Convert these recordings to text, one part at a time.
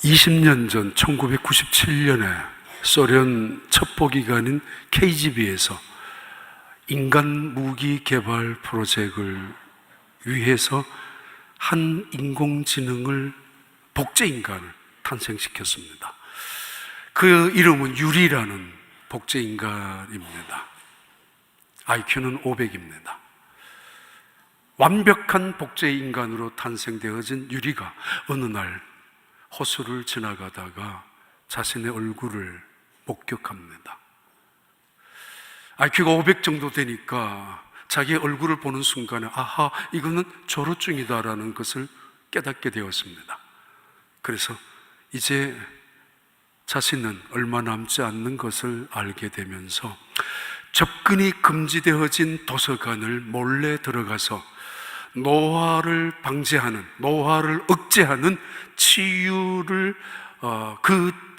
20년 전 1997년에 소련 첩보기관인 KGB에서 인간 무기 개발 프로젝트를 위해서 한 인공지능을 복제인간을 탄생시켰습니다. 그 이름은 유리라는 복제인간입니다. IQ는 500입니다. 완벽한 복제인간으로 탄생되어진 유리가 어느 날 호수를 지나가다가 자신의 얼굴을 목격합니다. IQ가 500 정도 되니까 자기의 얼굴을 보는 순간에 아하, 이거는 조루증이다라는 것을 깨닫게 되었습니다. 그래서 이제 자신은 얼마 남지 않는 것을 알게 되면서 접근이 금지되어진 도서관을 몰래 들어가서 노화를 방지하는, 노화를 억제하는 치유를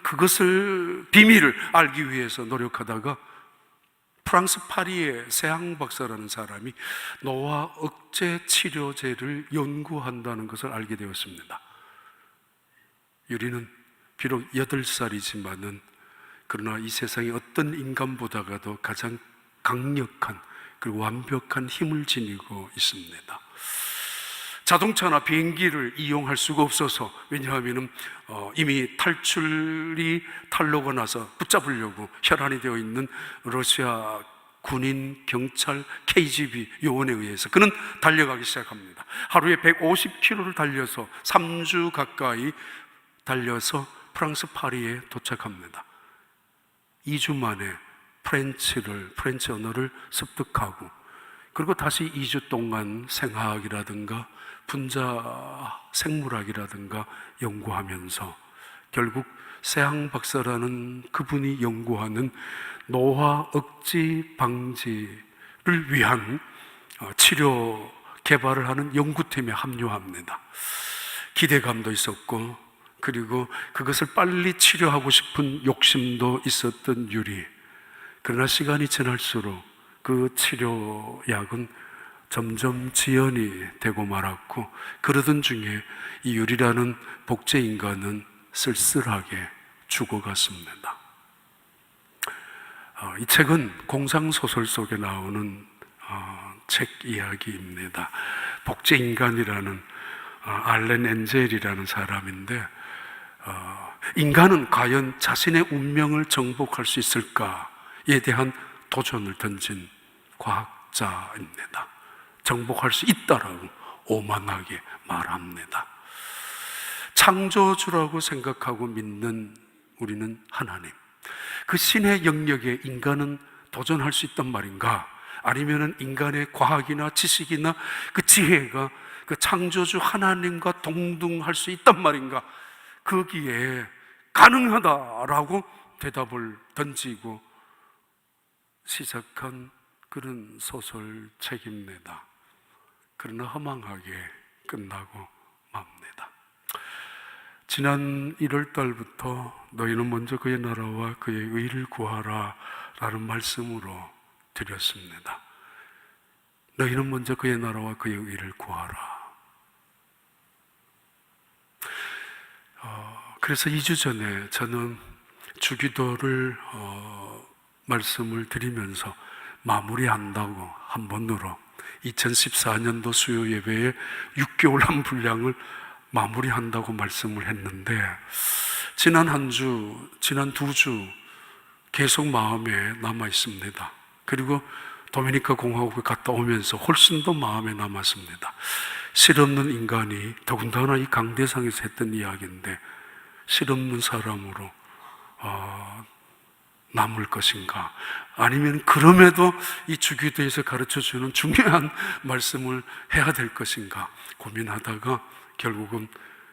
그것을 비밀을 알기 위해서 노력하다가 프랑스 파리의 세앙 박사라는 사람이 노화 억제 치료제를 연구한다는 것을 알게 되었습니다. 유리는 비록 8살이지만은 그러나 이 세상에 어떤 인간보다가도 가장 강력한 그리고 완벽한 힘을 지니고 있습니다. 자동차나 비행기를 이용할 수가 없어서, 왜냐하면 이미 탈로가 나서 붙잡으려고 혈안이 되어 있는 러시아 군인, 경찰, KGB 요원에 의해서 그는 달려가기 시작합니다. 하루에 150km를 달려서 3주 가까이 달려서 프랑스 파리에 도착합니다. 2주 만에 프렌치 언어를 습득하고, 그리고 다시 2주 동안 생화학이라든가 분자 생물학이라든가 연구하면서 결국 세앙 박사라는 그분이 연구하는 노화 억지 방지를 위한 치료 개발을 하는 연구팀에 합류합니다. 기대감도 있었고, 그리고 그것을 빨리 치료하고 싶은 욕심도 있었던 유리. 그러나 시간이 지날수록 그 치료약은 점점 지연이 되고 말았고, 그러던 중에 이 유리라는 복제인간은 쓸쓸하게 죽어갔습니다. 이 책은 공상소설 속에 나오는 책 이야기입니다. 복제인간이라는 알렌 엔젤이라는 사람인데, 인간은 과연 자신의 운명을 정복할 수 있을까에 대한 도전을 던진 과학자입니다. 정복할 수 있다라고 오만하게 말합니다. 창조주라고 생각하고 믿는 우리는 하나님, 그 신의 영역에 인간은 도전할 수 있단 말인가? 아니면 인간의 과학이나 지식이나 그 지혜가 그 창조주 하나님과 동등할 수 있단 말인가? 거기에 가능하다라고 대답을 던지고 시작한 그런 소설책입니다. 그러나 허망하게 끝나고 맙니다. 지난 1월 달부터 너희는 먼저 그의 나라와 그의 의를 구하라 라는 말씀으로 드렸습니다. 너희는 먼저 그의 나라와 그의 의를 구하라. 그래서 2주 전에 저는 주기도를 말씀을 드리면서 마무리한다고 한 번으로 2014년도 수요 예배의 6개월 한 분량을 마무리한다고 말씀을 했는데, 지난 한 주, 지난 2주 계속 마음에 남아 있습니다. 그리고 도미니카 공화국에 갔다 오면서 훨씬 더 마음에 남았습니다. 실없는 인간이, 더군다나 이 강대상에서 했던 이야기인데, 실없는 사람으로 남을 것인가, 아니면 그럼에도 이 주기도에서 가르쳐주는 중요한 말씀을 해야 될 것인가 고민하다가 결국은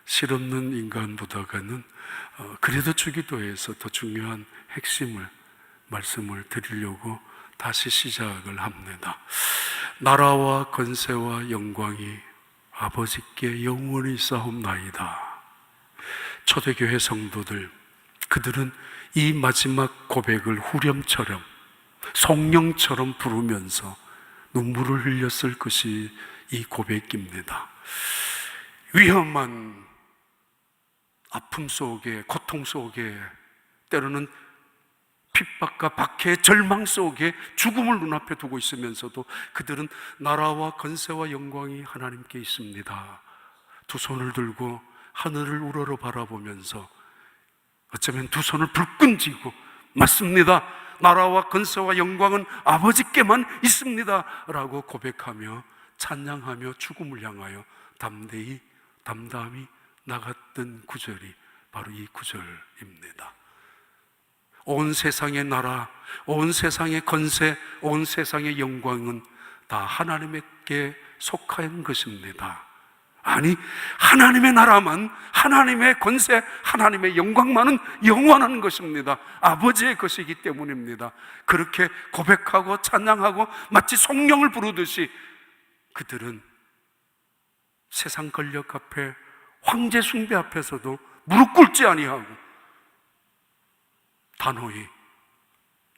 실없는 인간보다는 그래도 주기도에서 더 중요한 핵심을 말씀을 드리려고 다시 시작을 합니다. 나라와 권세와 영광이 아버지께 영원히 있사옵나이다. 초대교회 성도들, 그들은 이 마지막 고백을 후렴처럼 성령처럼 부르면서 눈물을 흘렸을 것이 이 고백입니다. 위험한 아픔 속에, 고통 속에, 때로는 핍박과 박해, 절망 속에 죽음을 눈앞에 두고 있으면서도 그들은 나라와 권세와 영광이 하나님께 있습니다. 두 손을 들고 하늘을 우러러 바라보면서 어쩌면 두 손을 불끈 쥐고 맞습니다, 나라와 권세와 영광은 아버지께만 있습니다 라고 고백하며 찬양하며 죽음을 향하여 담담히 나갔던 구절이 바로 이 구절입니다. 온 세상의 나라, 온 세상의 권세, 온 세상의 영광은 다 하나님께 속한 것입니다. 아니, 하나님의 나라만, 하나님의 권세, 하나님의 영광만은 영원한 것입니다. 아버지의 것이기 때문입니다. 그렇게 고백하고 찬양하고 마치 성령을 부르듯이 그들은 세상 권력 앞에, 황제 숭배 앞에서도 무릎 꿇지 아니하고 단호히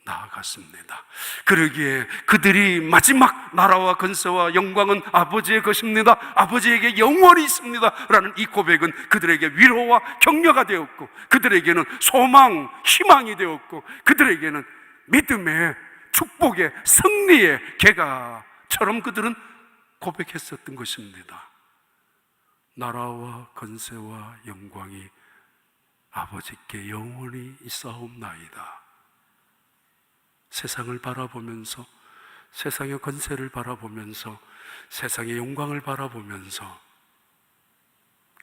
나아갔습니다. 그러기에 그들이 마지막 나라와 권세와 영광은 아버지의 것입니다, 아버지에게 영원히 있습니다 라는 이 고백은 그들에게 위로와 격려가 되었고, 그들에게는 소망, 희망이 되었고, 그들에게는 믿음의, 축복의, 승리의 계가처럼 그들은 고백했었던 것입니다. 나라와 권세와 영광이 아버지께 영원히 있사옵나이다. 세상을 바라보면서, 세상의 권세를 바라보면서, 세상의 영광을 바라보면서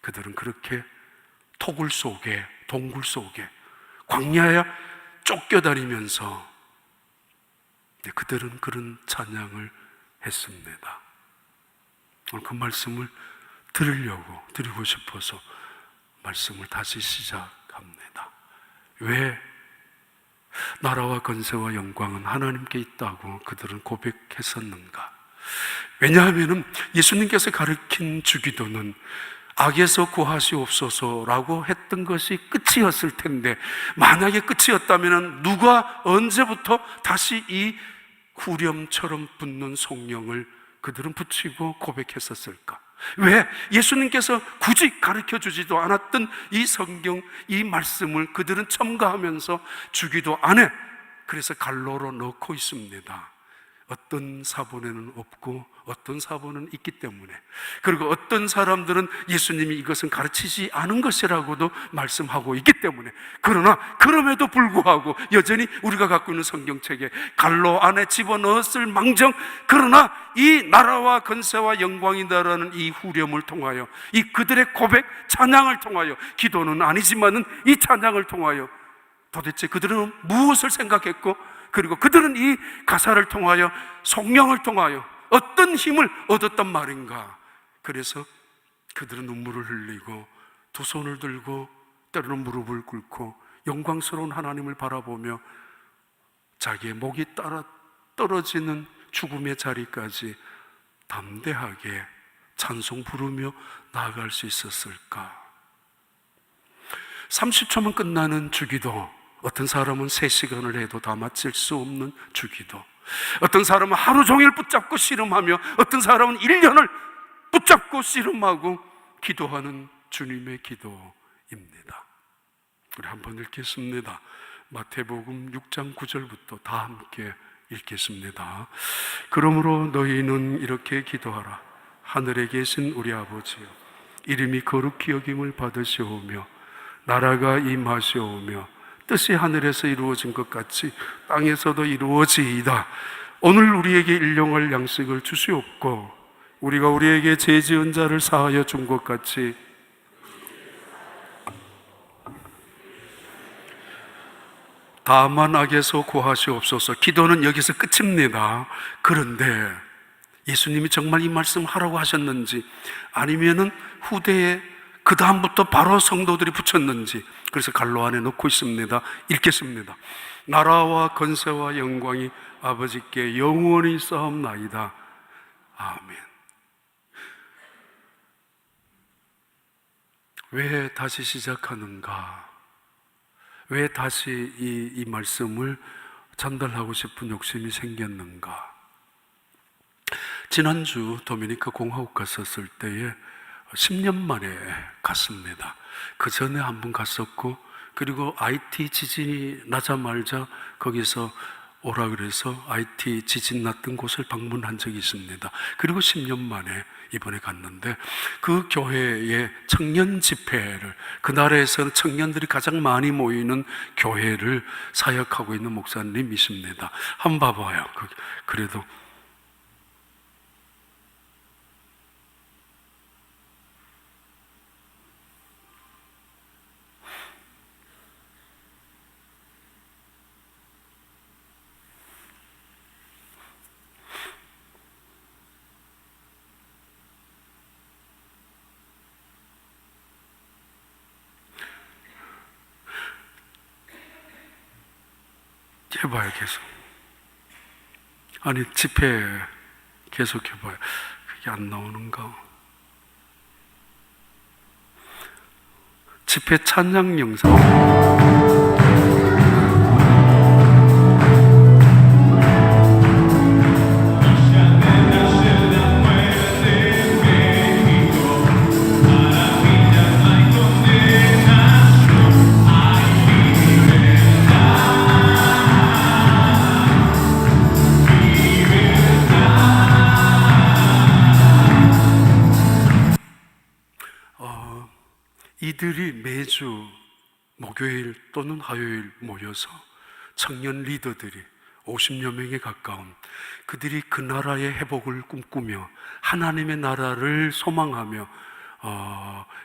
그들은 그렇게 토굴 속에, 동굴 속에, 광야에 쫓겨다니면서 그들은 그런 찬양을 했습니다. 오늘 그 말씀을 드리고 싶어서 말씀을 다시 시작합니다. 왜 나라와 권세와 영광은 하나님께 있다고 그들은 고백했었는가? 왜냐하면 예수님께서 가르친 주기도는 악에서 구하시옵소서라고 했던 것이 끝이었을 텐데, 만약에 끝이었다면 누가 언제부터 다시 이 후렴처럼 붙는 성령을 그들은 붙이고 고백했었을까? 왜 예수님께서 굳이 가르쳐주지도 않았던 이 성경, 이 말씀을 그들은 첨가하면서 주기도 안에, 그래서 갈로로 넣고 있습니다. 어떤 사본에는 없고 어떤 사본은 있기 때문에, 그리고 어떤 사람들은 예수님이 이것은 가르치지 않은 것이라고도 말씀하고 있기 때문에, 그러나 그럼에도 불구하고 여전히 우리가 갖고 있는 성경책에 갈로 안에 집어넣었을 망정, 그러나 이 나라와 권세와 영광이다라는 이 후렴을 통하여, 이 그들의 고백, 찬양을 통하여, 기도는 아니지만은 이 찬양을 통하여 도대체 그들은 무엇을 생각했고, 그리고 그들은 이 가사를 통하여, 성령을 통하여 어떤 힘을 얻었단 말인가? 그래서 그들은 눈물을 흘리고 두 손을 들고 때로는 무릎을 꿇고 영광스러운 하나님을 바라보며 자기의 목이 떨어지는 죽음의 자리까지 담대하게 찬송 부르며 나아갈 수 있었을까? 30초만 끝나는 주기도, 어떤 사람은 3시간을 해도 다 마칠 수 없는 주기도, 어떤 사람은 하루 종일 붙잡고 씨름하며, 어떤 사람은 1년을 붙잡고 씨름하고 기도하는 주님의 기도입니다. 우리 한번 읽겠습니다. 마태복음 6장 9절부터 다 함께 읽겠습니다. 그러므로 너희는 이렇게 기도하라. 하늘에 계신 우리 아버지여, 이름이 거룩히 여김을 받으시오며 나라가 임하시오며 뜻이 하늘에서 이루어진 것 같이 땅에서도 이루어지이다. 오늘 우리에게 일용할 양식을 주시옵고 우리가 우리에게 죄 지은 자를 사하여 준 것 같이 다만 악에서 구하시옵소서. 기도는 여기서 끝입니다. 그런데 예수님이 정말 이 말씀 하라고 하셨는지, 아니면은 후대에 그 다음부터 바로 성도들이 붙였는지, 그래서 갈로 안에 넣고 있습니다. 읽겠습니다. 나라와 권세와 영광이 아버지께 영원히 싸움나이다. 아멘. 왜 다시 시작하는가? 왜 다시 이 말씀을 전달하고 싶은 욕심이 생겼는가? 지난주 도미니카 공화국 갔었을 때에 10년 만에 갔습니다. 그 전에 한 번 갔었고, 그리고 IT 지진이 나자마자 거기서 오라 그래서 IT 지진 났던 곳을 방문한 적이 있습니다. 그리고 10년 만에 이번에 갔는데, 그 교회의 청년 집회를, 그 나라에서는 청년들이 가장 많이 모이는 교회를 사역하고 있는 목사님이십니다. 한번 봐봐요. 그래도 해봐요. 계속. 아니, 집회 계속 해봐요. 그게 안 나오는가? 집회 찬양 영상. 이들이 매주 목요일 또는 화요일 모여서 청년 리더들이 50여 명에 가까운 그들이 그 나라의 회복을 꿈꾸며 하나님의 나라를 소망하며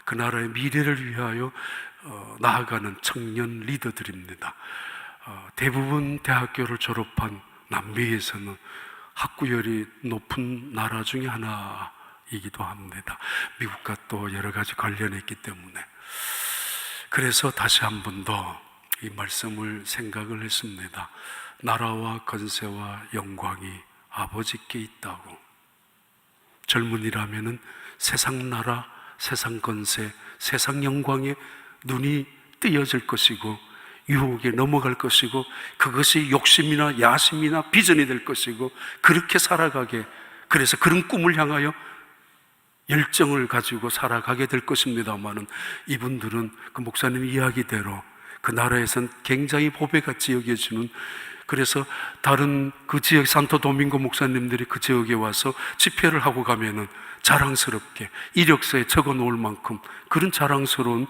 그 나라의 미래를 위하여 나아가는 청년 리더들입니다. 대부분 대학교를 졸업한 남미에서는 학구열이 높은 나라 중에 하나이기도 합니다. 미국과 또 여러 가지 관련이 있기 때문에. 그래서 다시 한 번 더 이 말씀을 생각을 했습니다. 나라와 건세와 영광이 아버지께 있다고. 젊은이라면은 세상 나라, 세상 건세, 세상 영광에 눈이 뜨여질 것이고 유혹에 넘어갈 것이고 그것이 욕심이나 야심이나 비전이 될 것이고 그렇게 살아가게, 그래서 그런 꿈을 향하여 열정을 가지고 살아가게 될 것입니다만은, 이분들은 그 목사님 이야기대로 그 나라에선 굉장히 보배같이 여겨지는, 그래서 다른 그 지역 산토도밍고 목사님들이 그 지역에 와서 집회를 하고 가면은 자랑스럽게 이력서에 적어 놓을 만큼 그런 자랑스러운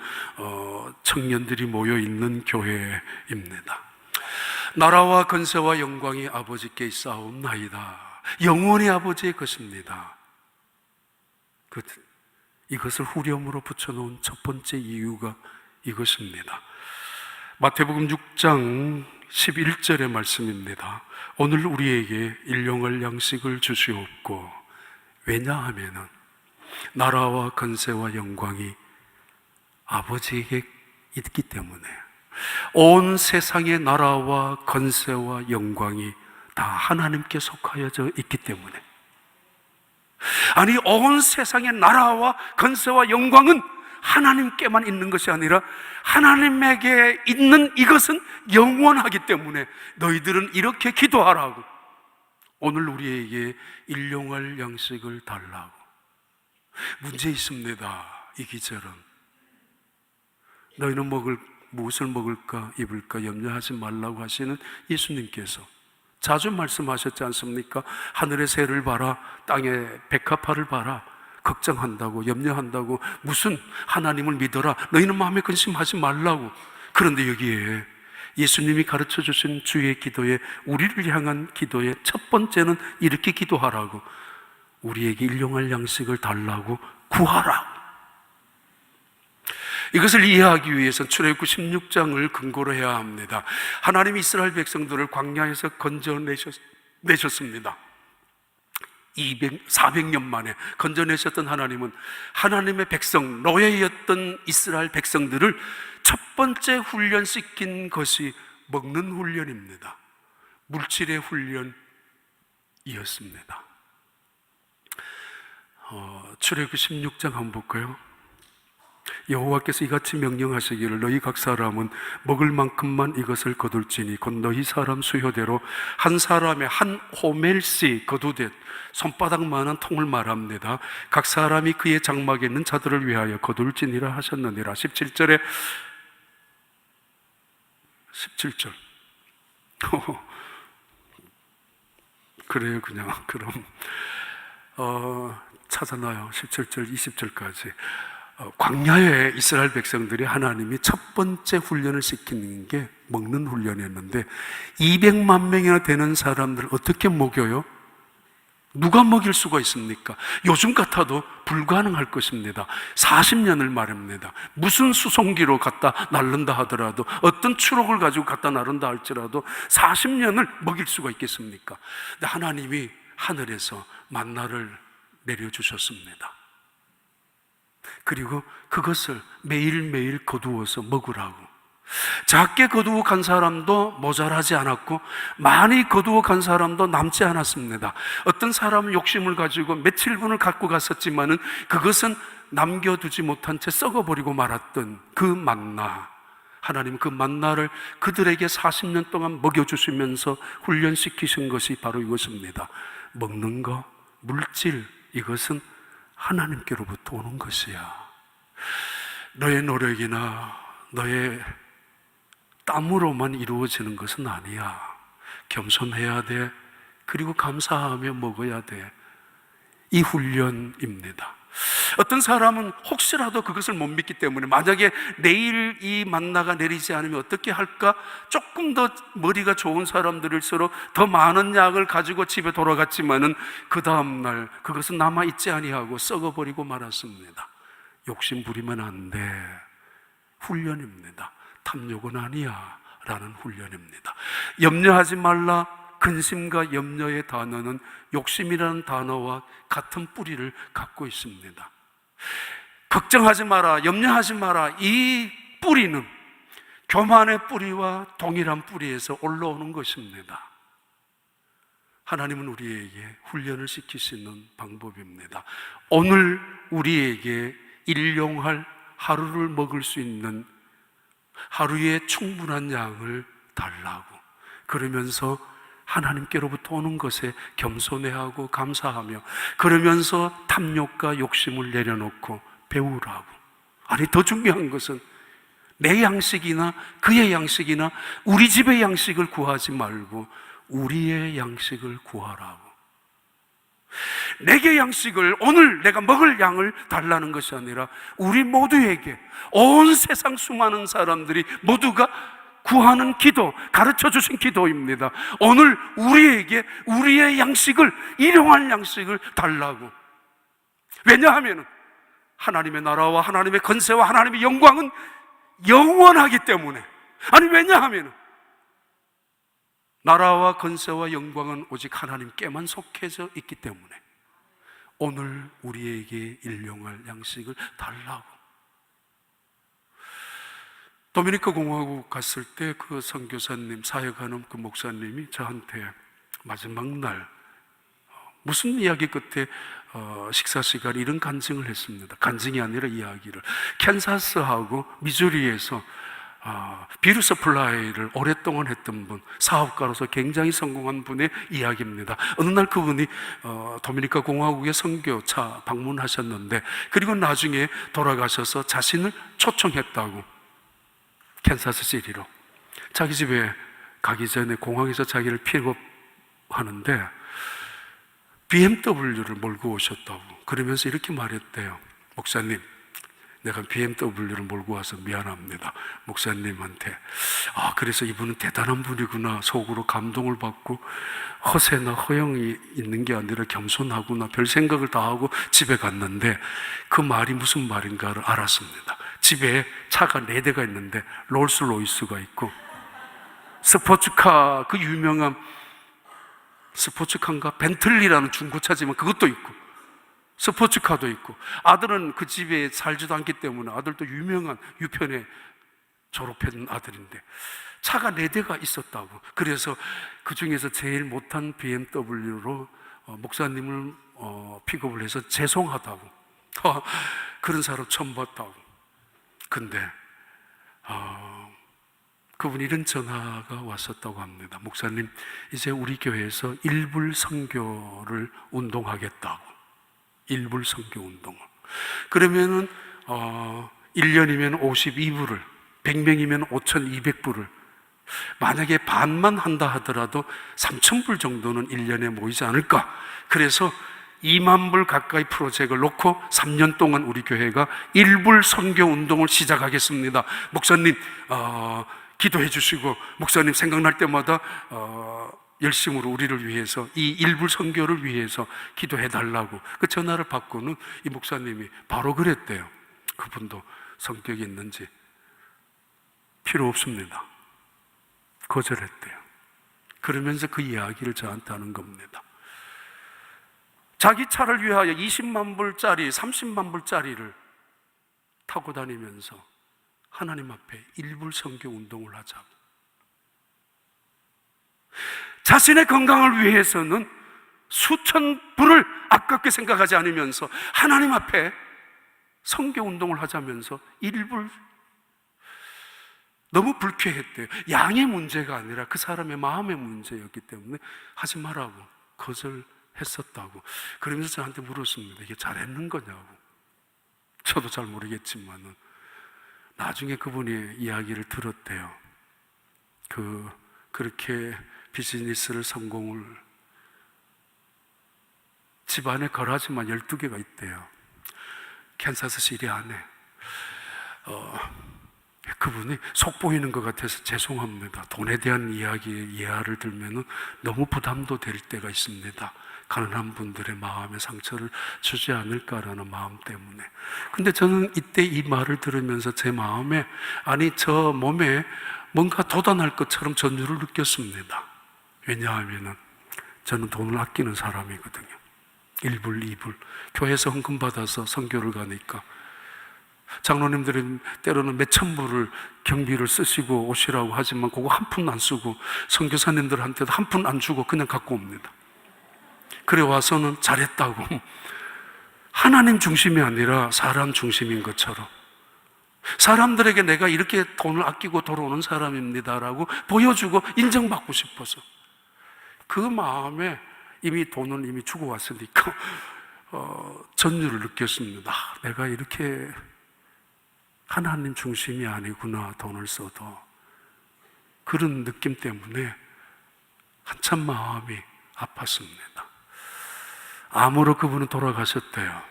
청년들이 모여 있는 교회입니다. 나라와 건세와 영광이 아버지께 있사옵나이다. 영원히 아버지의 것입니다. 이것을 후렴으로 붙여놓은 첫 번째 이유가 이것입니다. 마태복음 6장 11절의 말씀입니다. 오늘 우리에게 일용할 양식을 주시옵고, 왜냐하면 나라와 건세와 영광이 아버지에게 있기 때문에, 온 세상의 나라와 건세와 영광이 다 하나님께 속하여져 있기 때문에. 아니, 온 세상의 나라와 건세와 영광은 하나님께만 있는 것이 아니라 하나님에게 있는 이것은 영원하기 때문에 너희들은 이렇게 기도하라고, 오늘 우리에게 일용할 양식을 달라고. 문제 있습니다. 이 기절은 너희는 무엇을 먹을까 입을까 염려하지 말라고 하시는 예수님께서 자주 말씀하셨지 않습니까? 하늘의 새를 봐라, 땅의 백합화를 봐라. 걱정한다고, 염려한다고, 무슨 하나님을 믿어라, 너희는 마음에 근심하지 말라고. 그런데 여기에 예수님이 가르쳐 주신 주의 기도에, 우리를 향한 기도의 첫 번째는 이렇게 기도하라고, 우리에게 일용할 양식을 달라고 구하라고. 이것을 이해하기 위해서 출애굽기 16장을 근거로 해야 합니다. 하나님이 이스라엘 백성들을 광야에서 건져내셨습니다. 400년 만에 건져내셨던 하나님은 하나님의 백성, 노예였던 이스라엘 백성들을 첫 번째 훈련시킨 것이 먹는 훈련입니다. 물질의 훈련이었습니다. 출애굽기 16장 한번 볼까요? 여호와께서 이같이 명령하시기를 너희 각 사람은 먹을 만큼만 이것을 거둘지니 곧 너희 사람 수요대로 한 사람의 한 호멜씩 거두듯 손바닥만한 통을 말합니다. 각 사람이 그의 장막에 있는 자들을 위하여 거둘지니라 하셨느니라. 17절에 17절 그래요. 그냥 그럼 찾아놔요. 17절 20절까지 광야에 이스라엘 백성들이 하나님이 첫 번째 훈련을 시키는 게 먹는 훈련이었는데 200만 명이나 되는 사람들을 어떻게 먹여요? 누가 먹일 수가 있습니까? 요즘 같아도 불가능할 것입니다. 40년을 말합니다. 무슨 수송기로 갖다 날른다 하더라도, 어떤 추록을 가지고 갖다 나른다 할지라도 40년을 먹일 수가 있겠습니까? 근데 하나님이 하늘에서 만나를 내려주셨습니다. 그리고 그것을 매일매일 거두어서 먹으라고. 작게 거두어 간 사람도 모자라지 않았고 많이 거두어 간 사람도 남지 않았습니다. 어떤 사람은 욕심을 가지고 며칠분을 갖고 갔었지만은 그것은 남겨두지 못한 채 썩어버리고 말았던 그 만나, 하나님 그 만나를 그들에게 40년 동안 먹여주시면서 훈련시키신 것이 바로 이것입니다. 먹는 거, 물질, 이것은 하나님께로부터 오는 것이야. 너의 노력이나 너의 땀으로만 이루어지는 것은 아니야. 겸손해야 돼. 그리고 감사하며 먹어야 돼. 이 훈련입니다. 어떤 사람은 혹시라도 그것을 못 믿기 때문에 만약에 내일 이 만나가 내리지 않으면 어떻게 할까? 조금 더 머리가 좋은 사람들일수록 더 많은 약을 가지고 집에 돌아갔지만은 그 다음날 그것은 남아있지 아니하고 썩어버리고 말았습니다. 욕심 부리면 안 돼. 훈련입니다. 탐욕은 아니야 라는 훈련입니다. 염려하지 말라. 근심과 염려의 단어는 욕심이라는 단어와 같은 뿌리를 갖고 있습니다. 걱정하지 마라, 염려하지 마라, 이 뿌리는 교만의 뿌리와 동일한 뿌리에서 올라오는 것입니다. 하나님은 우리에게 훈련을 시키시는 방법입니다. 오늘 우리에게 일용할 하루를 먹을 수 있는 하루에 충분한 양을 달라고. 그러면서 하나님께로부터 오는 것에 겸손해하고 감사하며, 그러면서 탐욕과 욕심을 내려놓고 배우라고. 아니, 더 중요한 것은 내 양식이나 그의 양식이나 우리 집의 양식을 구하지 말고 우리의 양식을 구하라고. 내게 양식을, 오늘 내가 먹을 양을 달라는 것이 아니라 우리 모두에게, 온 세상 수많은 사람들이 모두가 구하는 기도, 가르쳐 주신 기도입니다. 오늘 우리에게 우리의 양식을, 일용할 양식을 달라고. 왜냐하면 하나님의 나라와 하나님의 권세와 하나님의 영광은 영원하기 때문에. 아니, 왜냐하면 나라와 권세와 영광은 오직 하나님께만 속해져 있기 때문에 오늘 우리에게 일용할 양식을 달라고. 도미니카 공화국 갔을 때 그 선교사님, 사역하는 그 목사님이 저한테 마지막 날 무슨 이야기 끝에 식사 시간에 이런 간증을 했습니다. 간증이 아니라 이야기를. 캔사스하고 미주리에서 비루 서플라이를 오랫동안 했던 분, 사업가로서 굉장히 성공한 분의 이야기입니다. 어느 날 그분이 도미니카 공화국의 선교차 방문하셨는데, 그리고 나중에 돌아가셔서 자신을 초청했다고. 캔사스시티로 자기 집에 가기 전에 공항에서 자기를 픽업하는데 BMW를 몰고 오셨다고. 그러면서 이렇게 말했대요. 목사님, 내가 BMW를 몰고 와서 미안합니다. 목사님한테. 그래서 이분은 대단한 분이구나. 속으로 감동을 받고 허세나 허영이 있는 게 아니라 겸손하구나. 별 생각을 다 하고 집에 갔는데 그 말이 무슨 말인가를 알았습니다. 집에 차가 4대가 있는데 롤스로이스가 있고 스포츠카, 그 유명한 스포츠카인가? 벤틀리라는 중고차지만 그것도 있고 스포츠카도 있고, 아들은 그 집에 살지도 않기 때문에 아들도 유명한 유편에 졸업한 아들인데 차가 4대가 있었다고. 그래서 그 중에서 제일 못한 BMW로 목사님을 픽업을 해서 죄송하다고. 그런 사람 처음 봤다고. 근데 그분이 이런 전화가 왔었다고 합니다. 목사님, 이제 우리 교회에서 일불 선교를 운동하겠다고. 일불 선교 운동을. 그러면은 1년이면 52불을, 100명이면 5,200불을, 만약에 반만 한다 하더라도 3,000불 정도는 1년에 모이지 않을까. 그래서 2만 불 가까이 프로젝트를 놓고 3년 동안 우리 교회가 일불 선교 운동을 시작하겠습니다. 목사님 기도해 주시고, 목사님 생각날 때마다 열심으로 우리를 위해서, 이 일불 선교를 위해서 기도해 달라고 그 전화를 받고는 이 목사님이 바로 그랬대요. 그분도 성격이 있는지 필요 없습니다, 거절했대요. 그러면서 그 이야기를 저한테 하는 겁니다. 자기 차를 위하여 20만 불짜리, 30만 불짜리를 타고 다니면서 하나님 앞에 일불 선교 운동을 하자고. 자신의 건강을 위해서는 수천 불을 아깝게 생각하지 않으면서 하나님 앞에 선교 운동을 하자면서 일불, 너무 불쾌했대요. 양의 문제가 아니라 그 사람의 마음의 문제였기 때문에 하지 말라고 거절했었다고. 그러면서 저한테 물었습니다. 이게 잘했는 거냐고. 저도 잘 모르겠지만은 나중에 그분이 이야기를 들었대요. 그렇게 비즈니스를 성공을, 집안에 거라지만 12개가 있대요. 캔사스시리 안에. 그분이 속 보이는 것 같아서 죄송합니다. 돈에 대한 예화를 들면 너무 부담도 될 때가 있습니다. 가난한 분들의 마음에 상처를 주지 않을까라는 마음 때문에. 근데 저는 이때 이 말을 들으면서 제 마음에, 아니 저 몸에 뭔가 돋아날 것처럼 전율을 느꼈습니다. 왜냐하면 저는 돈을 아끼는 사람이거든요. 1불, 2불 교회에서 헌금 받아서 선교를 가니까 장로님들은 때로는 몇천 불을 경비를 쓰시고 오시라고 하지만 그거 한 푼 안 쓰고 선교사님들한테도 한 푼 안 주고 그냥 갖고 옵니다. 그래 와서는 잘했다고, 하나님 중심이 아니라 사람 중심인 것처럼 사람들에게 내가 이렇게 돈을 아끼고 돌아오는 사람입니다라고 보여주고 인정받고 싶어서 그 마음에 이미 돈은 이미 주고 왔으니까 전율을 느꼈습니다. 내가 이렇게 하나님 중심이 아니구나, 돈을 써도. 그런 느낌 때문에 한참 마음이 아팠습니다. 암으로 그분은 돌아가셨대요.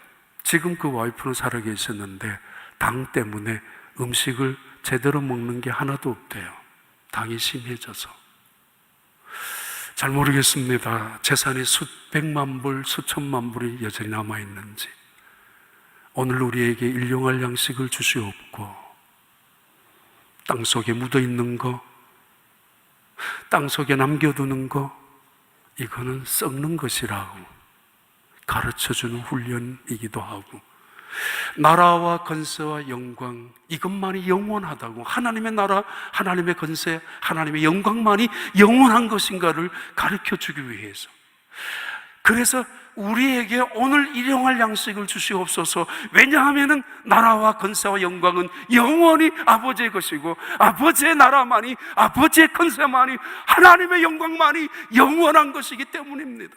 지금 그 와이프는 살아계셨는데 당 때문에 음식을 제대로 먹는 게 하나도 없대요. 당이 심해져서. 잘 모르겠습니다. 재산이 수백만 불, 수천만 불이 여전히 남아있는지. 오늘 우리에게 일용할 양식을 주시옵고, 땅속에 묻어있는 거, 땅속에 남겨두는 거, 이거는 썩는 것이라고 가르쳐주는 훈련이기도 하고, 나라와 건세와 영광, 이것만이 영원하다고, 하나님의 나라, 하나님의 건세, 하나님의 영광만이 영원한 것인가를 가르쳐주기 위해서. 그래서 우리에게 오늘 일용할 양식을 주시옵소서. 왜냐하면 나라와 건세와 영광은 영원히 아버지의 것이고, 아버지의 나라만이, 아버지의 건세만이, 하나님의 영광만이 영원한 것이기 때문입니다.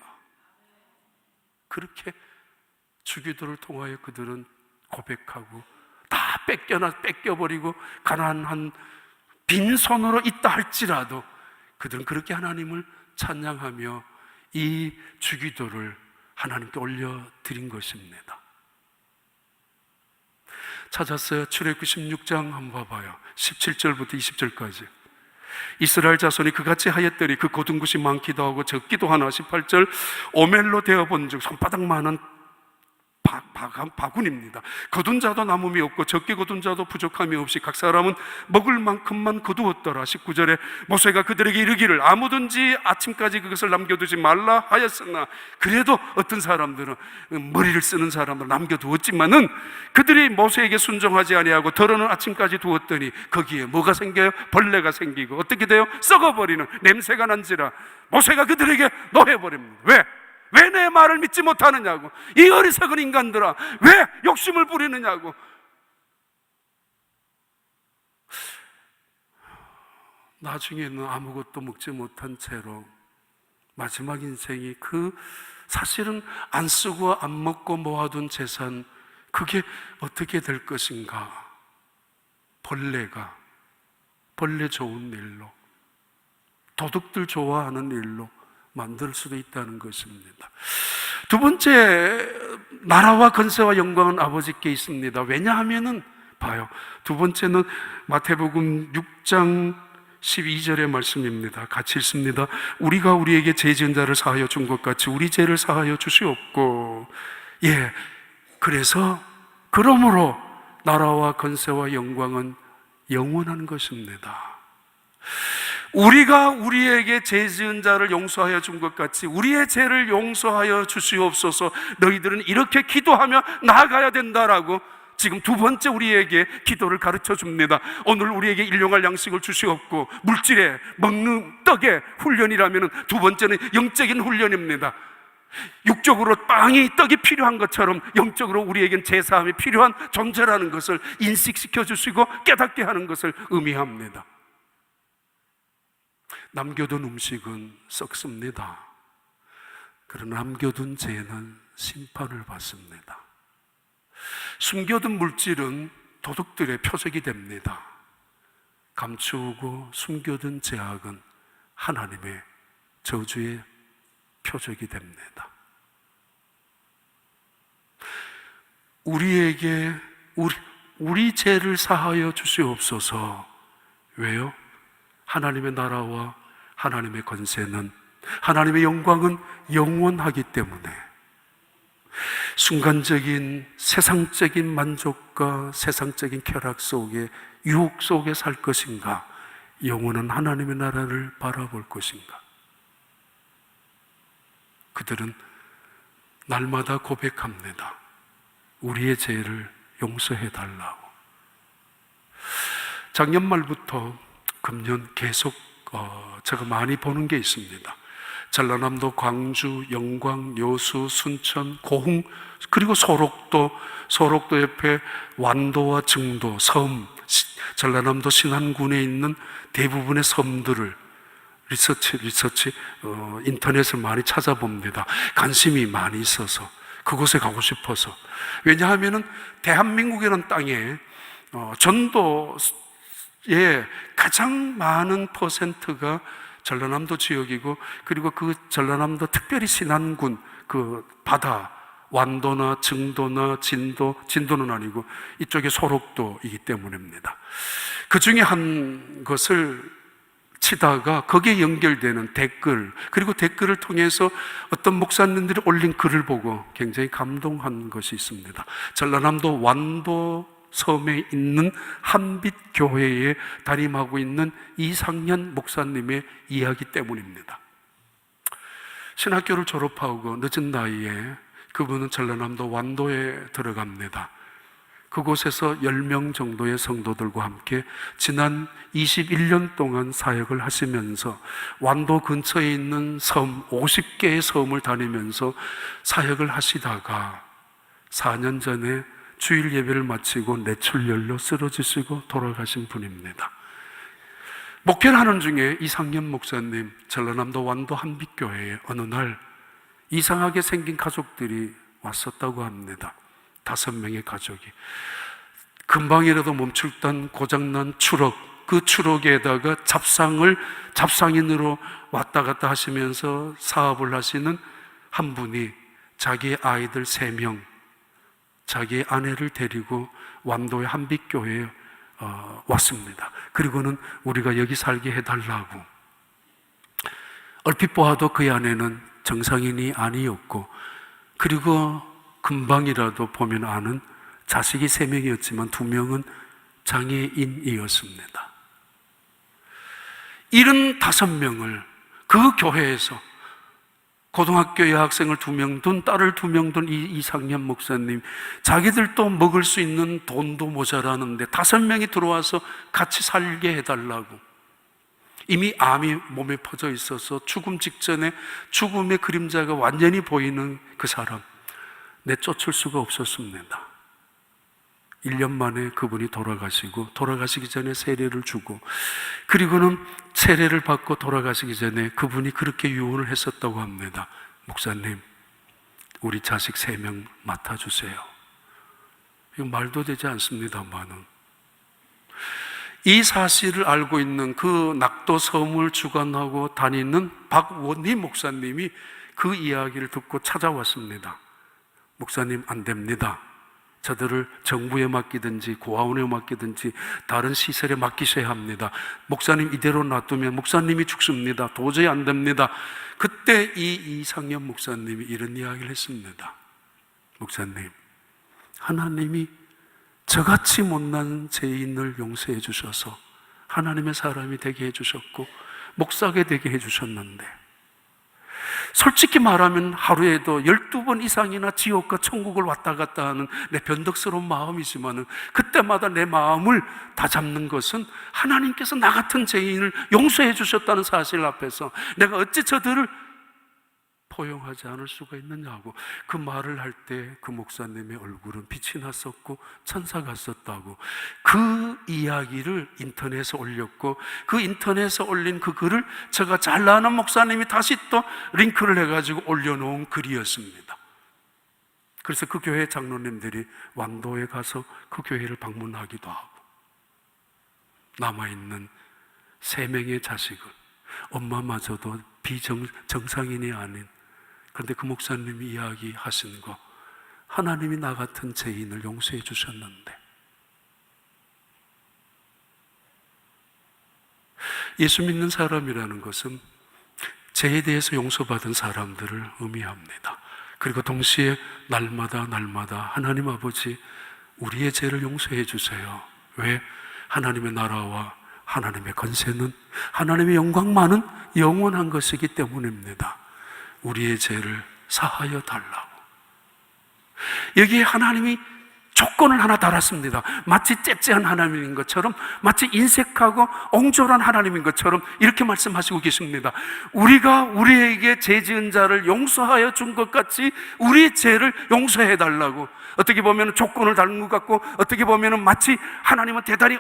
그렇게 주기도를 통하여 그들은 고백하고 다 뺏겨버리고 가난한 빈손으로 있다 할지라도 그들은 그렇게 하나님을 찬양하며 이 주기도를 하나님께 올려드린 것입니다. 찾았어요. 출애굽기 16장 한번 봐봐요. 17절부터 20절까지. 이스라엘 자손이 그같이 하였더니 그 고든 것이 많기도 하고 적기도 하나. 18절, 오멜로 되어본 즉 손바닥만한 바군입니다. 거둔 자도 남음이 없고 적게 거둔 자도 부족함이 없이 각 사람은 먹을 만큼만 거두었더라. 19절에 모세가 그들에게 이르기를 아무든지 아침까지 그것을 남겨두지 말라 하였으나, 그래도 어떤 사람들은, 머리를 쓰는 사람들은 남겨두었지만은 그들이 모세에게 순종하지 아니하고 덜어는 아침까지 두었더니 거기에 뭐가 생겨요? 벌레가 생기고 어떻게 돼요? 썩어버리는 냄새가 난지라 모세가 그들에게 노해버립니다. 왜 내 말을 믿지 못하느냐고. 이 어리석은 인간들아, 왜 욕심을 부리느냐고. 나중에는 아무것도 먹지 못한 채로 마지막 인생이 사실은 안 쓰고 안 먹고 모아둔 재산, 그게 어떻게 될 것인가? 벌레 좋은 일로, 도둑들 좋아하는 일로 만들 수도 있다는 것입니다. 두 번째, 나라와 권세와 영광은 아버지께 있습니다. 왜냐하면은 봐요. 두 번째는 마태복음 6장 12절의 말씀입니다. 같이 읽습니다. 우리가 우리에게 죄 지은 자를 사하여 준 것 같이 우리 죄를 사하여 주시옵고, 그러므로 나라와 권세와 영광은 영원한 것입니다. 우리가 우리에게 죄 지은 자를 용서하여 준 것 같이 우리의 죄를 용서하여 주시옵소서. 너희들은 이렇게 기도하며 나아가야 된다라고 지금 두 번째 우리에게 기도를 가르쳐 줍니다. 오늘 우리에게 일용할 양식을 주시옵고, 물질에 먹는 떡의 훈련이라면 두 번째는 영적인 훈련입니다. 육적으로 떡이 필요한 것처럼 영적으로 우리에겐 제사함이 필요한 존재라는 것을 인식시켜 주시고 깨닫게 하는 것을 의미합니다. 남겨둔 음식은 썩습니다. 그러나 남겨둔 죄는 심판을 받습니다. 숨겨둔 물질은 도둑들의 표적이 됩니다. 감추고 숨겨둔 죄악은 하나님의 저주의 표적이 됩니다. 우리에게 우리 죄를 사하여 주시옵소서. 왜요? 하나님의 나라와 하나님의 권세는, 하나님의 영광은 영원하기 때문에 순간적인 세상적인 만족과 세상적인 쾌락 속에, 유혹 속에 살 것인가, 영원한 하나님의 나라를 바라볼 것인가. 그들은 날마다 고백합니다. 우리의 죄를 용서해 달라고. 작년 말부터 금년 계속 제가 많이 보는 게 있습니다. 전라남도 광주, 영광, 여수, 순천, 고흥, 그리고 소록도 옆에 완도와 증도, 섬, 전라남도 신안군에 있는 대부분의 섬들을 리서치 인터넷을 많이 찾아봅니다. 관심이 많이 있어서, 그곳에 가고 싶어서. 왜냐하면 대한민국이라는 땅에 전도의 가장 많은 퍼센트가 전라남도 지역이고, 그리고 그 전라남도 특별히 신안군 그 바다, 완도나 증도나 진도는 아니고 이쪽에 소록도이기 때문입니다. 그 중에 한 것을 치다가 거기에 연결되는 댓글, 그리고 댓글을 통해서 어떤 목사님들이 올린 글을 보고 굉장히 감동한 것이 있습니다. 전라남도 완도 섬에 있는 한빛교회에 담임하고 있는 이상현 목사님의 이야기 때문입니다. 신학교를 졸업하고 늦은 나이에 그분은 전라남도 완도에 들어갑니다. 그곳에서 10명 정도의 성도들과 함께 지난 21년 동안 사역을 하시면서 완도 근처에 있는 섬 50개의 섬을 다니면서 사역을 하시다가 4년 전에 주일 예배를 마치고 뇌출혈로 쓰러지시고 돌아가신 분입니다. 목회를 하는 중에 이상현 목사님, 전라남도 완도 한빛교회에 어느 날 이상하게 생긴 가족들이 왔었다고 합니다. 5명의 가족이. 금방이라도 멈출던 고장난 추럭, 그 추럭에다가 잡상인으로 왔다 갔다 하시면서 사업을 하시는 한 분이 자기의 아이들 3명, 자기의 아내를 데리고 완도의 한빛교회에 왔습니다. 그리고는 우리가 여기 살게 해달라고. 얼핏 보아도 그의 아내는 정상인이 아니었고, 그리고 금방이라도 보면 아는 자식이 3명이었지만 2명은 장애인이었습니다. 75명을 그 교회에서 고등학교 여학생을 2명 둔, 딸을 2명 둔 이상현 목사님, 자기들도 먹을 수 있는 돈도 모자라는데 5명이 들어와서 같이 살게 해달라고. 이미 암이 몸에 퍼져 있어서 죽음 직전에 죽음의 그림자가 완전히 보이는 그 사람, 내쫓을 수가 없었습니다. 1년 만에 그분이 돌아가시기 전에 세례를 주고, 그리고는 세례를 받고 돌아가시기 전에 그분이 그렇게 유언을 했었다고 합니다. 목사님, 우리 자식 3명 맡아주세요. 이거 말도 되지 않습니다만은, 이 사실을 알고 있는 그 낙도 섬을 주관하고 다니는 박원희 목사님이 그 이야기를 듣고 찾아왔습니다. 목사님, 안 됩니다. 저들을 정부에 맡기든지 고아원에 맡기든지 다른 시설에 맡기셔야 합니다. 목사님 이대로 놔두면 목사님이 죽습니다. 도저히 안 됩니다. 그때 이 이상현 목사님이 이런 이야기를 했습니다. 목사님, 하나님이 저같이 못난 죄인을 용서해 주셔서 하나님의 사람이 되게 해주셨고 목사가 되게 해주셨는데, 솔직히 말하면 하루에도 12번 이상이나 지옥과 천국을 왔다 갔다 하는 내 변덕스러운 마음이지만은, 그때마다 내 마음을 다잡는 것은 하나님께서 나 같은 죄인을 용서해 주셨다는 사실 앞에서 내가 어찌 저들을 포용하지 않을 수가 있느냐고, 그 말을 할 때 그 목사님의 얼굴은 빛이 났었고 천사 같았다고, 그 이야기를 인터넷에 올렸고, 그 인터넷에 올린 그 글을 제가 잘 아는 목사님이 다시 또 링크를 해가지고 올려놓은 글이었습니다. 그래서 그 교회 장로님들이 왕도에 가서 그 교회를 방문하기도 하고, 남아있는 3명의 자식을, 엄마마저도 비정상인이 아닌, 그런데 그 목사님이 이야기하신 거, 하나님이 나 같은 죄인을 용서해 주셨는데, 예수 믿는 사람이라는 것은 죄에 대해서 용서받은 사람들을 의미합니다. 그리고 동시에 날마다 하나님 아버지, 우리의 죄를 용서해 주세요. 왜? 하나님의 나라와 하나님의 권세는, 하나님의 영광만은 영원한 것이기 때문입니다. 우리의 죄를 사하여 달라고. 여기에 하나님이 조건을 하나 달았습니다. 마치 째째한 하나님인 것처럼, 마치 인색하고 옹졸한 하나님인 것처럼 이렇게 말씀하시고 계십니다. 우리가 우리에게 죄 지은 자를 용서하여 준 것 같이 우리의 죄를 용서해 달라고. 어떻게 보면 조건을 달는 것 같고, 어떻게 보면 마치 하나님은 대단히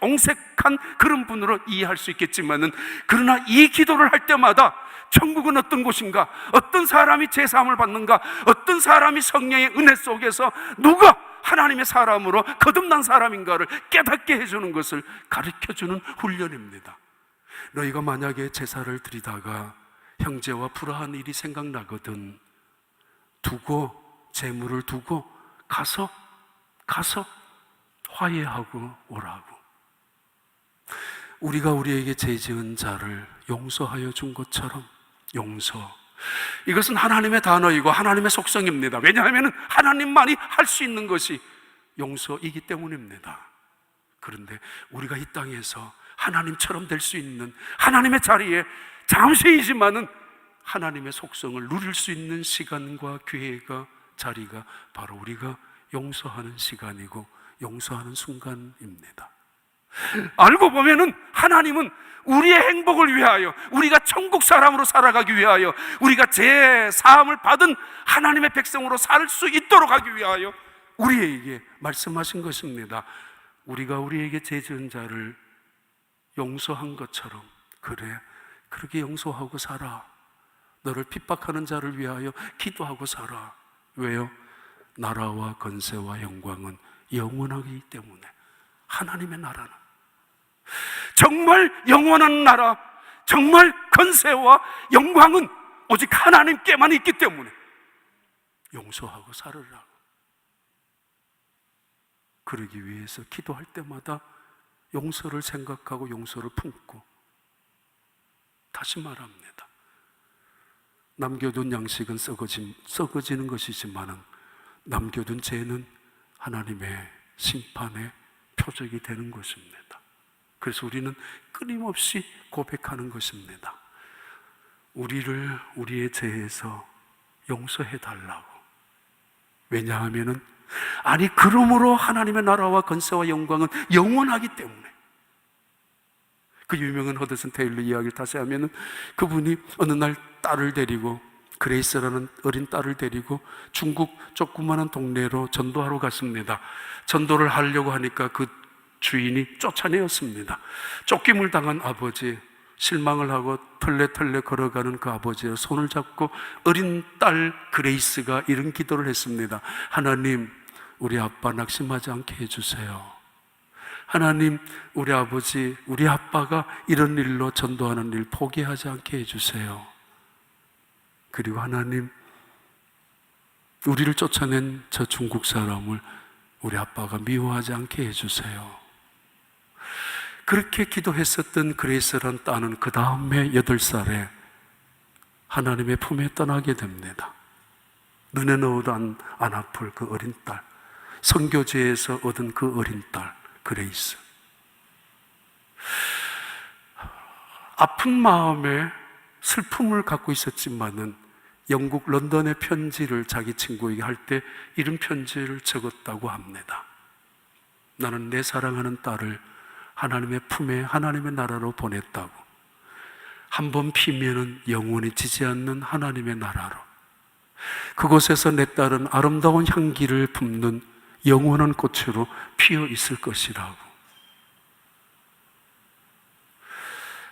옹색한 그런 분으로 이해할 수 있겠지만은, 그러나 이 기도를 할 때마다 천국은 어떤 곳인가, 어떤 사람이 제사함을 받는가, 어떤 사람이 성령의 은혜 속에서 누가 하나님의 사람으로 거듭난 사람인가를 깨닫게 해주는 것을 가르쳐주는 훈련입니다. 너희가 만약에 제사를 드리다가 형제와 불화한 일이 생각나거든, 재물을 두고 가서 화해하고 오라고. 우리가 우리에게 죄 지은 자를 용서하여 준 것처럼, 용서, 이것은 하나님의 단어이고 하나님의 속성입니다. 왜냐하면 하나님만이 할 수 있는 것이 용서이기 때문입니다. 그런데 우리가 이 땅에서 하나님처럼 될 수 있는, 하나님의 자리에 잠시이지만은 하나님의 속성을 누릴 수 있는 시간과 기회가, 자리가 바로 우리가 용서하는 시간이고 용서하는 순간입니다. 알고 보면은 하나님은 우리의 행복을 위하여, 우리가 천국 사람으로 살아가기 위하여, 우리가 죄 사함을 받은 하나님의 백성으로 살 수 있도록 하기 위하여 우리에게 말씀하신 것입니다. 우리가 우리에게 죄 지은 자를 용서한 것처럼, 그래, 그렇게 용서하고 살아. 너를 핍박하는 자를 위하여 기도하고 살아. 왜요? 나라와 권세와 영광은 영원하기 때문에. 하나님의 나라는 정말 영원한 나라, 정말 권세와 영광은 오직 하나님께만 있기 때문에 용서하고 살으라고. 그러기 위해서 기도할 때마다 용서를 생각하고 용서를 품고, 다시 말합니다, 남겨둔 양식은 썩어지는 것이지만 남겨둔 죄는 하나님의 심판의 표적이 되는 것입니다. 그래서 우리는 끊임없이 고백하는 것입니다. 우리를 우리의 죄에서 용서해 달라고. 왜냐하면은, 아니 그러므로 하나님의 나라와 권세와 영광은 영원하기 때문에. 그 유명한 허드슨 테일러 이야기를 다시 하면은, 그분이 어느 날 딸을 데리고 그레이스라는 어린 딸을 데리고 중국 조그마한 동네로 전도하러 갔습니다. 전도를 하려고 하니까 그 주인이 쫓아내었습니다. 쫓김을 당한 아버지, 실망을 하고 털레털레 걸어가는 그 아버지의 손을 잡고 어린 딸 그레이스가 이런 기도를 했습니다. 하나님, 우리 아빠 낙심하지 않게 해주세요. 하나님, 우리 아버지, 우리 아빠가 이런 일로 전도하는 일 포기하지 않게 해주세요. 그리고 하나님, 우리를 쫓아낸 저 중국 사람을 우리 아빠가 미워하지 않게 해주세요. 그렇게 기도했었던 그레이스란 딸은 그 다음에 8살에 하나님의 품에 떠나게 됩니다. 눈에 넣어도 안 아플 그 어린 딸, 선교제에서 얻은 그 어린 딸 그레이스. 아픈 마음에 슬픔을 갖고 있었지만은 영국 런던의 편지를 자기 친구에게 할 때 이런 편지를 적었다고 합니다. 나는 내 사랑하는 딸을 하나님의 품에 하나님의 나라로 보냈다고. 한번 피면은 영원히 지지 않는 하나님의 나라로. 그곳에서 내 딸은 아름다운 향기를 품는 영원한 꽃으로 피어 있을 것이라고.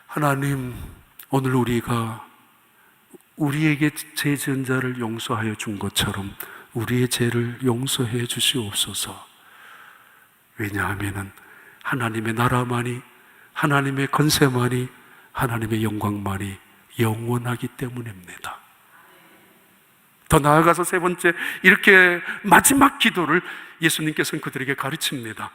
하나님, 오늘 우리가 우리에게 죄 지은 자를 용서하여 준 것처럼 우리의 죄를 용서해 주시옵소서. 왜냐하면 하나님의 나라만이, 하나님의 권세만이, 하나님의 영광만이 영원하기 때문입니다. 더 나아가서 세 번째, 이렇게 마지막 기도를 예수님께서는 그들에게 가르칩니다.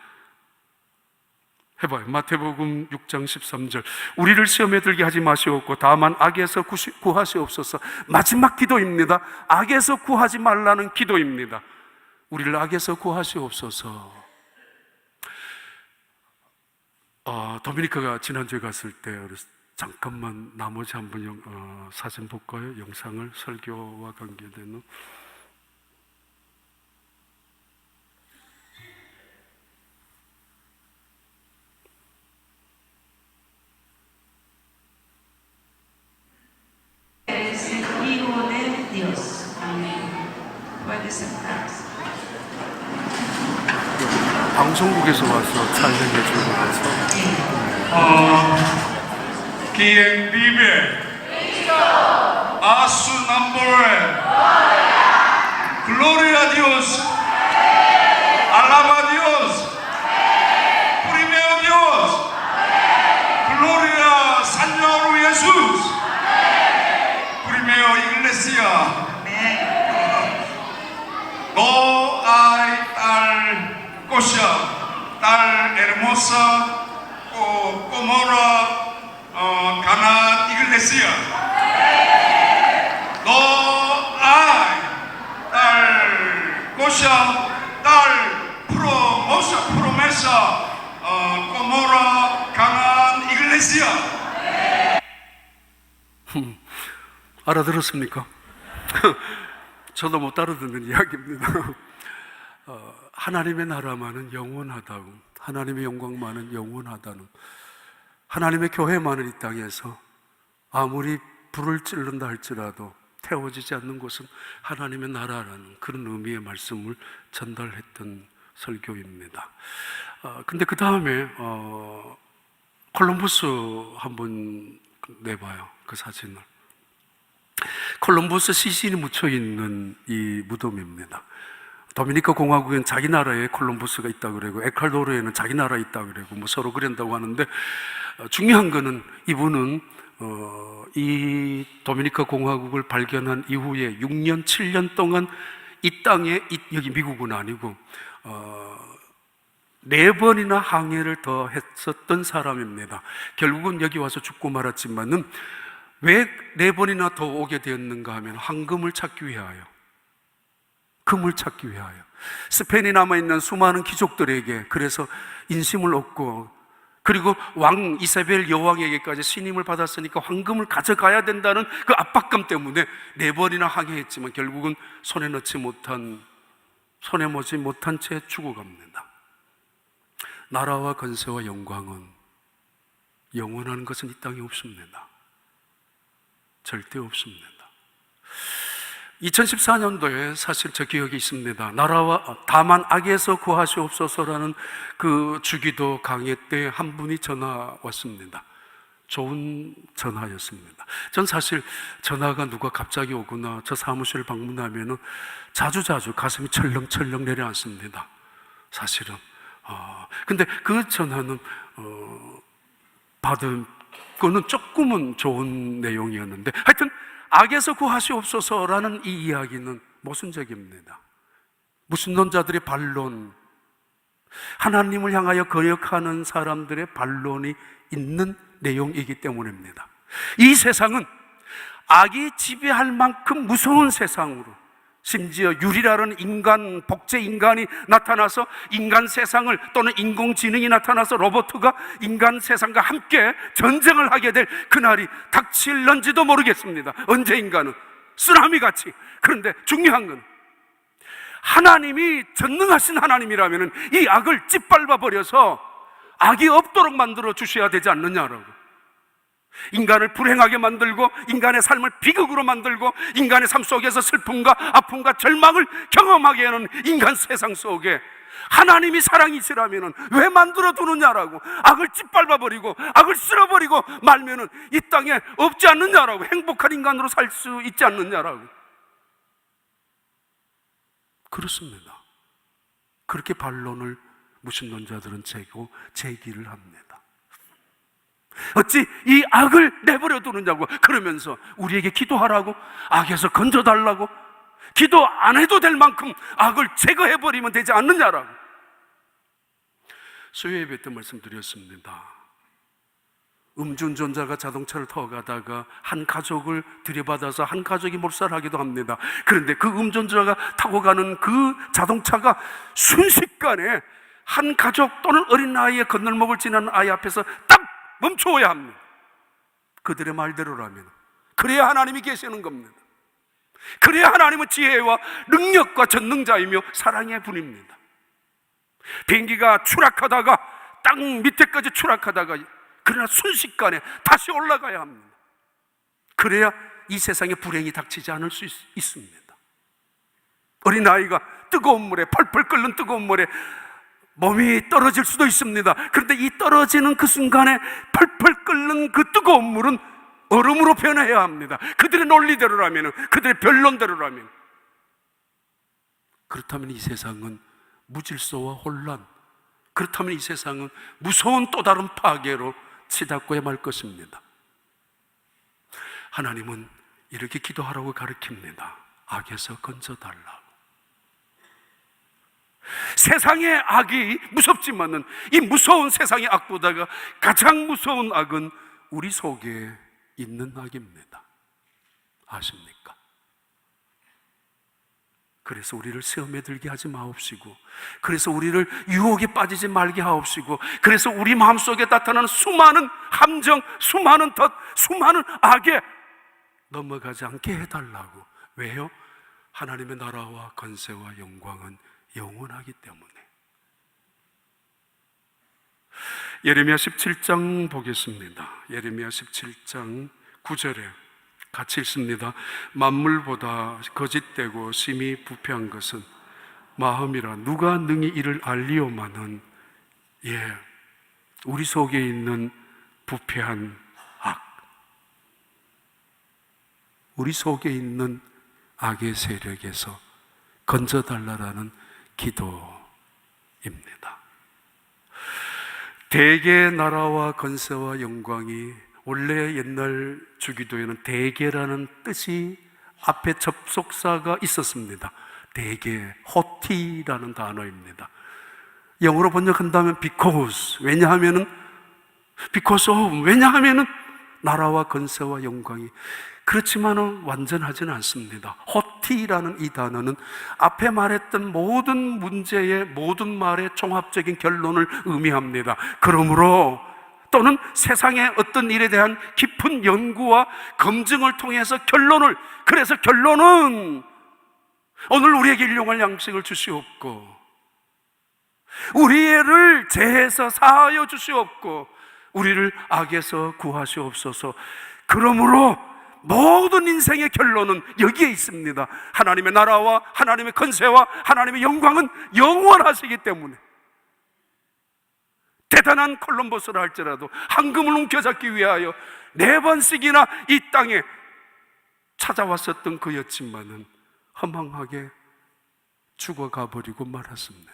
해봐요. 마태복음 6장 13절. 우리를 시험에 들게 하지 마시옵고 다만 악에서 구하시옵소서. 마지막 기도입니다. 악에서 구하지 말라는 기도입니다. 우리를 악에서 구하시옵소서. 도미니카가 지난주에 갔을 때 잠깐만 나머지 한번 사진 볼까요? 영상을, 설교와 관계되는. 방송국에서 와서 촬영해 주는 거라서. Quien vive a su nombre. Gloria a Dios. Alaba a Dios. Primero Dios. Gloria Señor Jesús. Primero Iglesia. No hay tal cosa tan hermosa como la Cana Iglesia. No hay tal cosa, tal promesa como la Cana Iglesia. 알아들었습니까? 저도 못 알아듣는 이야기입니다. 하나님의 나라만은 영원하다고, 하나님의 영광만은 영원하다는, 하나님의 교회만은 이 땅에서 아무리 불을 찌른다 할지라도 태워지지 않는 곳은 하나님의 나라라는 그런 의미의 말씀을 전달했던 설교입니다. 근데 그 다음에 콜럼버스 한번 내봐요. 그 사진을. 콜럼버스 시신이 묻혀있는 이 무덤입니다. 도미니카 공화국엔 자기 나라에 콜럼버스가 있다고 그러고 에콰도르에는 자기 나라에 있다고 그러고 뭐 서로 그런다고 하는데, 중요한 거는 이분은 이 도미니카 공화국을 발견한 이후에 6년, 7년 동안 이 땅에, 여기 미국은 아니고 4번이나 항해를 더 했었던 사람입니다. 결국은 여기 와서 죽고 말았지만은 왜 4번이나 더 오게 되었는가 하면 황금을 찾기 위하여, 금을 찾기 위하여, 스페인에 남아있는 수많은 귀족들에게 그래서 인심을 얻고, 그리고 왕 이사벨 여왕에게까지 신임을 받았으니까 황금을 가져가야 된다는 그 압박감 때문에 4번이나 항해했지만 결국은 손에 넣지 못한, 손에 모지 못한 채 죽어갑니다. 나라와 권세와 영광은 영원한 것은 이 땅에 없습니다. 절대 없습니다. 2014년도에 사실 저 기억이 있습니다. 나라와 다만 악에서 구하시옵소서라는 그 주기도 강의 때 한 분이 전화 왔습니다. 좋은 전화였습니다. 전 사실 전화가 누가 갑자기 오거나 저 사무실을 방문하면은 자주자주 가슴이 철렁철렁 내려앉습니다. 사실은. 근데 그 전화는 받은 거는 조금은 좋은 내용이었는데, 하여튼 악에서 구하시옵소서라는 이 이야기는 모순적입니다. 무신론자들의 반론, 하나님을 향하여 거역하는 사람들의 반론이 있는 내용이기 때문입니다. 이 세상은 악이 지배할 만큼 무서운 세상으로, 심지어 유리라는 인간, 복제 인간이 나타나서 인간 세상을, 또는 인공지능이 나타나서 로봇가 인간 세상과 함께 전쟁을 하게 될 그날이 닥칠런지도 모르겠습니다. 언제인가는 쓰나미같이. 그런데 중요한 건 하나님이 전능하신 하나님이라면 이 악을 짓밟아 버려서 악이 없도록 만들어 주셔야 되지 않느냐라고. 인간을 불행하게 만들고 인간의 삶을 비극으로 만들고 인간의 삶 속에서 슬픔과 아픔과 절망을 경험하게 하는 인간 세상 속에 하나님이 사랑이시라면 왜 만들어 두느냐라고. 악을 짓밟아 버리고 악을 쓸어버리고 말면은 이 땅에 없지 않느냐라고. 행복한 인간으로 살 수 있지 않느냐라고. 그렇습니다. 그렇게 반론을 무신론자들은 제기를 합니다. 어찌 이 악을 내버려 두느냐고. 그러면서 우리에게 기도하라고, 악에서 건져달라고, 기도 안 해도 될 만큼 악을 제거해버리면 되지 않느냐라고. 수요 예배 때 말씀드렸습니다. 음주운전자가 자동차를 타고 가다가 한 가족을 들여받아서 한 가족이 몰살하기도 합니다. 그런데 그 음주운전자가 타고 가는 그 자동차가 순식간에 한 가족 또는 어린 아이의 건널목을 지나는 아이 앞에서 딱 멈춰야 합니다. 그들의 말대로라면. 그래야 하나님이 계시는 겁니다. 그래야 하나님은 지혜와 능력과 전능자이며 사랑의 분입니다. 비행기가 추락하다가 땅 밑에까지 추락하다가 그러나 순식간에 다시 올라가야 합니다. 그래야 이 세상에 불행이 닥치지 않을 수 있습니다. 어린아이가 뜨거운 물에, 펄펄 끓는 뜨거운 물에 몸이 떨어질 수도 있습니다. 그런데 이 떨어지는 그 순간에 펄펄 끓는 그 뜨거운 물은 얼음으로 변해야 합니다. 그들의 논리대로라면, 그들의 변론대로라면. 그렇다면 이 세상은 무질서와 혼란, 그렇다면 이 세상은 무서운 또 다른 파괴로 치닫고야 말 것입니다. 하나님은 이렇게 기도하라고 가르칩니다. 악에서 건져달라고. 세상의 악이 무섭지만은 이 무서운 세상의 악보다가 가장 무서운 악은 우리 속에 있는 악입니다. 아십니까? 그래서 우리를 시험에 들게 하지 마옵시고, 그래서 우리를 유혹에 빠지지 말게 하옵시고, 그래서 우리 마음속에 나타나는 수많은 함정, 수많은 덫, 수많은 악에 넘어가지 않게 해달라고. 왜요? 하나님의 나라와 권세와 영광은 영원하기 때문에. 예레미야 17장 보겠습니다. 예레미야 17장 9절에 같이 읽습니다. 만물보다 거짓되고 심히 부패한 것은 마음이라. 누가 능히 이를 알리오마는. 우리 속에 있는 부패한 악, 우리 속에 있는 악의 세력에서 건져달라라는 기도입니다. 대개 나라와 권세와 영광이, 원래 옛날 주기도에는 대개라는 뜻이 앞에 접속사가 있었습니다. 대개, 호티라는 단어입니다. 영어로 번역한다면 because, 왜냐하면은 because of, 왜냐하면은 나라와 권세와 영광이. 그렇지만은 완전하지는 않습니다. 호티라는 이 단어는 앞에 말했던 모든 문제의 모든 말의 종합적인 결론을 의미합니다. 그러므로 또는 세상의 어떤 일에 대한 깊은 연구와 검증을 통해서 결론을, 그래서 결론은 오늘 우리에게 일용할 양식을 주시옵고 우리를 죄에서 사하여 주시옵고 우리를 악에서 구하시옵소서. 그러므로 모든 인생의 결론은 여기에 있습니다. 하나님의 나라와 하나님의 권세와 하나님의 영광은 영원하시기 때문에 대단한 콜럼버스를 할지라도 황금을 움켜잡기 위하여 4번씩이나 이 땅에 찾아왔었던 그였지만은 허망하게 죽어가 버리고 말았습니다.